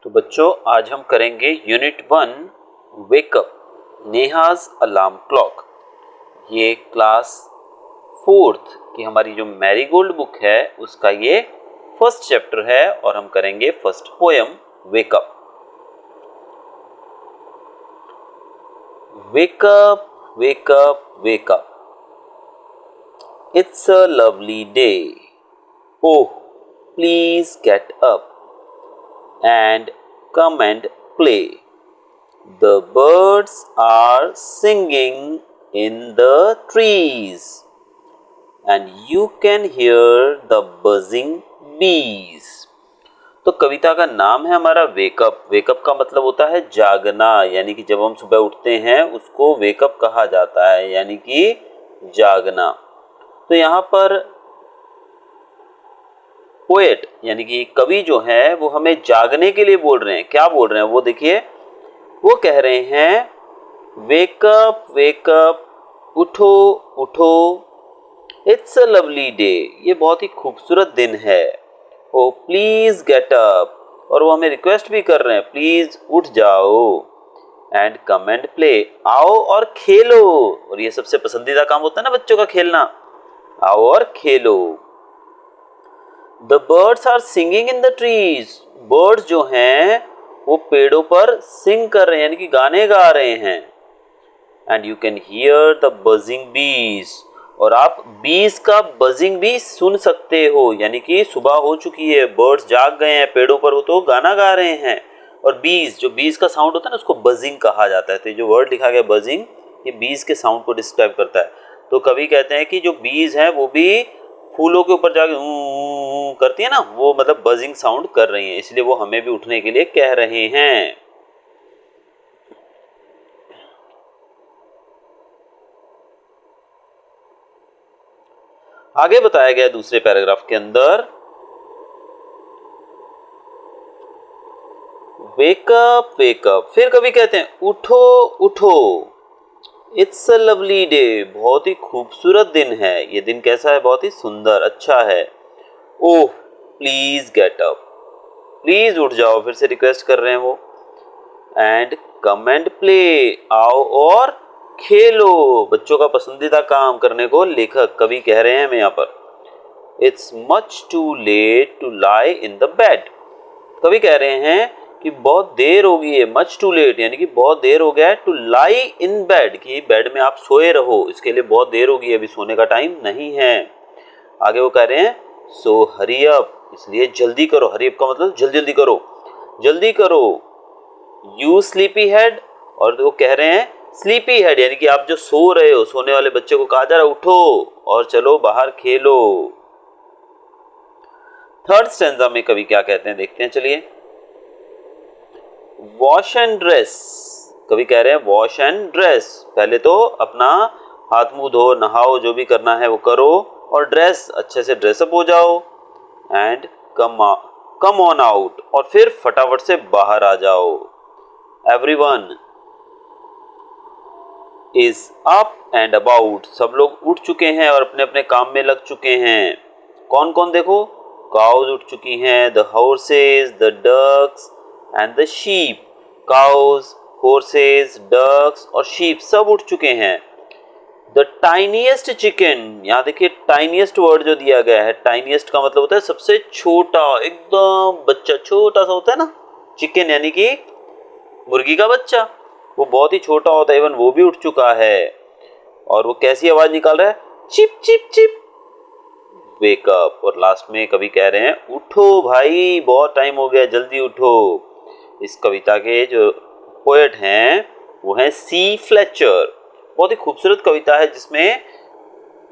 तो बच्चों आज हम करेंगे unit 1 wake up Neha's alarm clock. ये क्लास 4th की हमारी जो मैरीगोल्ड बुक है उसका ये फर्स्ट चैप्टर है और हम करेंगे first poem wake up. Wake up wake up wake up, it's a lovely day, oh please get up and come and play. The birds are singing in the trees and you can hear the buzzing bees. तो कविता का नाम है हमारा wake up. Wake up का मतलब होता है जागना, यानी कि जब हम सुबह उठते हैं उसको वेकअप कहा जाता है, यानी कि जागना। तो यहाँ पर पोएट यानी कि कवि जो है वो हमें जागने के लिए बोल रहे हैं। क्या बोल रहे हैं वो देखिए, वो कह रहे हैं वेकअप वेकअप, उठो उठो, इट्स अ लवली डे, ये बहुत ही खूबसूरत दिन है। ओ प्लीज गेट अप, और वो हमें रिक्वेस्ट भी कर रहे हैं प्लीज उठ जाओ। एंड कम एंड प्ले, आओ और खेलो। और ये सबसे पसंदीदा काम होता है ना बच्चों का, खेलना। आओ और खेलो। The birds are singing in the trees. Birds जो हैं वो पेड़ों पर सिंग कर रहे हैं, यानी कि गाने गा रहे हैं। And you can hear the buzzing bees. और आप bees का buzzing भी सुन सकते हो, यानी कि सुबह हो चुकी है, birds जाग गए हैं पेड़ों पर, वो तो गाना गा रहे हैं। और bees, जो bees का साउंड होता है ना उसको buzzing कहा जाता है। तो जो वर्ड लिखा गया buzzing, ये bees के साउंड को डिस्क्राइब करता है। तो कवि कहते हैं कि जो bees हैं वो भी फूलों के ऊपर जाके करती है ना, वो मतलब बजिंग साउंड कर रही है, इसलिए वो हमें भी उठने के लिए कह रहे हैं। आगे बताया गया दूसरे पैराग्राफ के अंदर, वेकअप वेकअप, फिर कवि कहते हैं उठो उठो, इट्स अ लवली डे, बहुत ही खूबसूरत दिन है। ये दिन कैसा है? बहुत ही सुंदर, अच्छा है। Oh please get up, please उठ जाओ, फिर से रिक्वेस्ट कर रहे हैं वो। एंड कम एंड प्ले, आओ और खेलो। बच्चों का पसंदीदा काम करने को लेखक कवि कह रहे हैं हमें यहाँ पर। It's much too late to lie in the bed, कवि कह रहे हैं कि बहुत देर हो गई है, मच टू लेट यानी कि बहुत देर हो गया है, टू लाई इन बेड कि बेड में आप सोए रहो, इसके लिए बहुत देर हो गई है, अभी सोने का टाइम नहीं है। आगे वो कह रहे हैं सो हरी अप, इसलिए जल्दी करो। हरी अप का मतलब जल्दी जल्दी करो, जल्दी करो। यू स्लीपी हेड, और वो कह रहे हैं स्लीपी हेड यानी कि आप जो सो रहे हो, सोने वाले बच्चे को कहा जा रहा है उठो और चलो बाहर खेलो। थर्ड स्टैंजा में कवि क्या कहते हैं देखते हैं, चलिए। वॉश एंड ड्रेस, कवि कह रहे हैं वॉश एंड ड्रेस, पहले तो अपना हाथ मुंह धो, नहाओ, जो भी करना है वो करो, और ड्रेस, अच्छे से ड्रेसअप हो जाओ। एंड कम ऑन आउट, और फिर फटाफट से बाहर आ जाओ। Everyone is up and about, सब लोग उठ चुके हैं और अपने अपने काम में लग चुके हैं। कौन कौन? देखो, काउज उठ चुकी हैं, the horses, the ducks and the sheep. Cows, horses, ducks और शीप सब उठ चुके हैं। द टाइनीएस्ट चिकन, यहाँ देखिए टाइनीएस्ट वर्ड जो दिया गया है, टाइनीएस्ट का मतलब होता है सबसे छोटा, एकदम बच्चा छोटा सा होता है ना, चिकन यानी कि मुर्गी का बच्चा, वो बहुत ही छोटा होता है, इवन वो भी उठ चुका है। और वो कैसी आवाज निकाल रहा है? Chip chip chip, wake up. और लास्ट में कवि कह रहे हैं उठो भाई, बहुत टाइम हो गया, जल्दी उठो। इस कविता के जो पोएट हैं वो हैं सी फ्लेचर। बहुत ही खूबसूरत कविता है जिसमें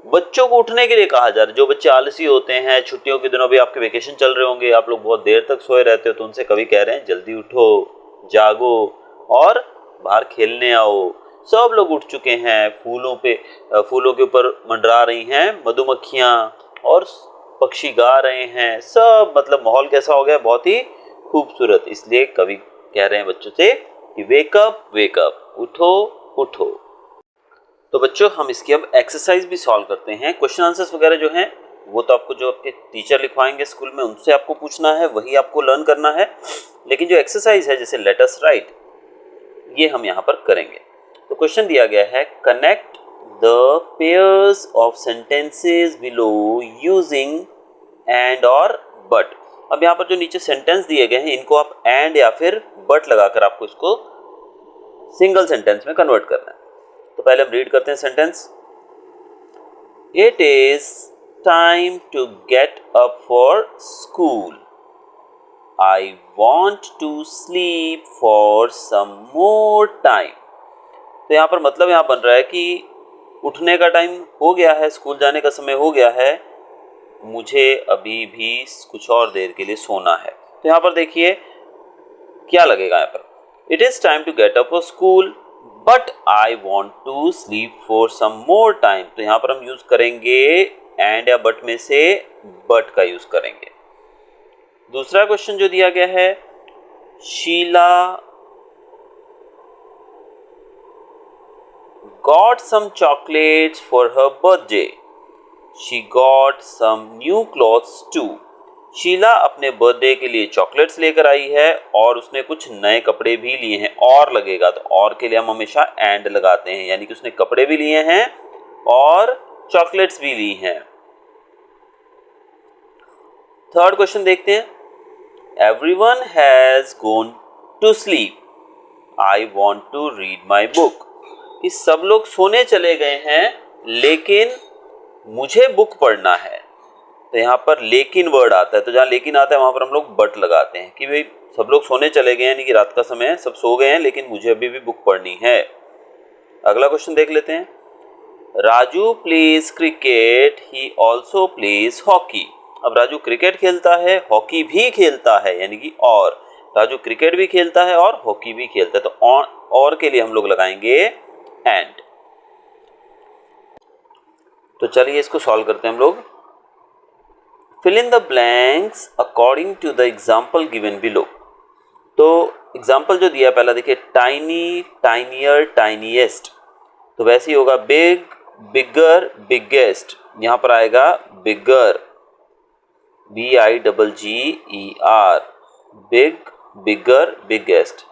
बच्चों को उठने के लिए कहा जा रहा है। जो बच्चे आलसी होते हैं, छुट्टियों के दिनों भी आपके वेकेशन चल रहे होंगे, आप लोग बहुत देर तक सोए रहते हो, तो उनसे कवि कह रहे हैं जल्दी उठो, जागो और बाहर खेलने आओ। सब लोग उठ चुके हैं, फूलों के ऊपर मंडरा रही हैं मधुमक्खियां और पक्षी गा रहे हैं, सब मतलब माहौल कैसा हो गया, बहुत ही खूबसूरत। इसलिए कवि कह रहे हैं बच्चों से कि वेकअप वेकअप, उठो उठो। तो बच्चों हम इसकी अब एक्सरसाइज भी सॉल्व करते हैं। क्वेश्चन आंसर्स वगैरह जो हैं वो तो आपको जो आपके टीचर लिखवाएंगे स्कूल में उनसे आपको पूछना है, वही आपको लर्न करना है। लेकिन जो एक्सरसाइज है जैसे लेट अस राइट, ये हम यहाँ पर करेंगे। तो क्वेश्चन दिया गया है connect the pairs of sentences below using and और बट। अब यहाँ पर जो नीचे सेंटेंस दिए गए हैं इनको आप एंड या फिर बट लगाकर आपको इसको सिंगल सेंटेंस में कन्वर्ट करना है। तो पहले हम रीड करते हैं sentence. It is time to get up for school. I want to sleep for some more time। तो यहाँ पर मतलब यहाँ बन रहा है कि उठने का टाइम हो गया है, स्कूल जाने का समय हो गया है, मुझे अभी भी कुछ और देर के लिए सोना है। तो यहाँ पर देखिए क्या लगेगा यहाँ पर, it is time to get up for school but I want to sleep for some more time. तो यहाँ पर हम यूज़ करेंगे एंड या बट में से बट का यूज़ करेंगे। दूसरा क्वेश्चन जो दिया गया है, Sheila got some chocolates for her birthday। She got some new clothes too। Sheila अपने बर्थडे के लिए चॉकलेट्स लेकर आई है और उसने कुछ नए कपड़े भी लिए हैं। और लगेगा तो और के लिए हम हमेशा एंड लगाते हैं, यानी कि उसने कपड़े भी लिए हैं और चॉकलेट्स भी ली हैं। थर्ड क्वेश्चन देखते हैं, Everyone has gone to sleep। I want to read my book। कि सब लोग सोने चले गए हैं लेकिन मुझे बुक पढ़ना है। तो यहाँ पर लेकिन वर्ड आता है, तो जहाँ लेकिन आता है वहाँ पर हम लोग बट लगाते हैं कि भाई सब लोग सोने चले गए हैं, यानी कि रात का समय है, सब सो गए हैं, लेकिन मुझे अभी भी बुक पढ़नी है। अगला क्वेश्चन देख लेते हैं, Raju pledge cricket, he also plays hockey. अब राजू क्रिकेट खेलता है, हॉकी भी खेलता है, यानी कि और राजू क्रिकेट भी खेलता है और हॉकी भी खेलता है। तो और के लिए हम लोग लगाएंगे एंड। तो चलिए इसको सॉल्व करते हैं हम लोग। Fill in the blanks according to the example given below. तो एग्जाम्पल जो दिया पहला देखिए, टाइनी, टाइनियर, टाइनीएस्ट। तो वैसे ही होगा बिग, बिगर, बिगेस्ट। यहाँ पर आएगा bigger, BIGGER, big, bigger, biggest.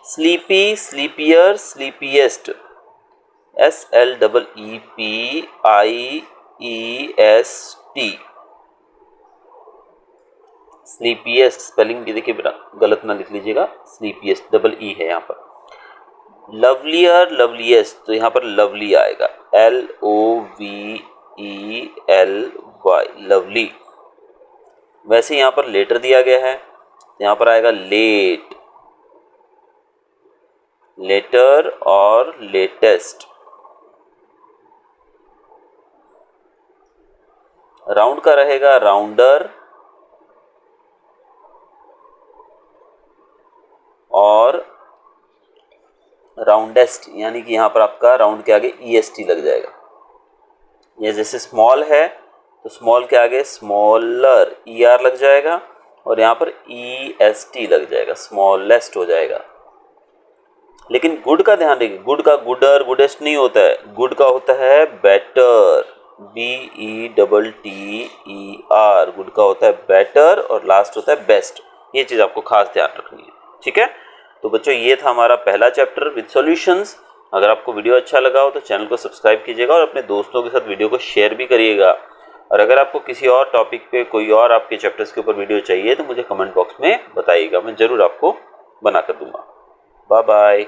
Sleepy, sleepier, sleepiest, SLEEPIEST। Sleepiest spelling भी देखिए गलत ना लिख लीजिएगा, स्लीपीएस्ट डबल ई है यहाँ पर। लवलियर, लवलीएस्ट, तो यहाँ पर लवली आएगा, LOVELY, लवली। वैसे यहाँ पर लेटर दिया गया है, यहाँ पर आएगा लेट, लेटर और लेटेस्ट। राउंड का रहेगा राउंडर और राउंडेस्ट, यानी कि यहाँ पर आपका राउंड के आगे EST लग जाएगा। ये जैसे स्मॉल है तो स्मॉल के आगे स्मॉलर ER लग जाएगा और यहाँ पर EST लग जाएगा, स्मॉलेस्ट हो जाएगा। लेकिन गुड का ध्यान रखिए, गुड का गुडर, गुडेस्ट नहीं होता है, गुड का होता है बेटर, BETTER। गुड का होता है बेटर और लास्ट होता है बेस्ट। ये चीज़ आपको खास ध्यान रखनी है, ठीक है। तो बच्चों ये था हमारा पहला चैप्टर विद सॉल्यूशंस। अगर आपको वीडियो अच्छा लगा हो तो चैनल को सब्सक्राइब कीजिएगा और अपने दोस्तों के साथ वीडियो को शेयर भी करिएगा। और अगर आपको किसी और टॉपिक पे कोई और आपके चैप्टर्स के ऊपर वीडियो चाहिए तो मुझे कमेंट बॉक्स में बताइएगा, मैं ज़रूर आपको बना कर दूंगा। Bye bye.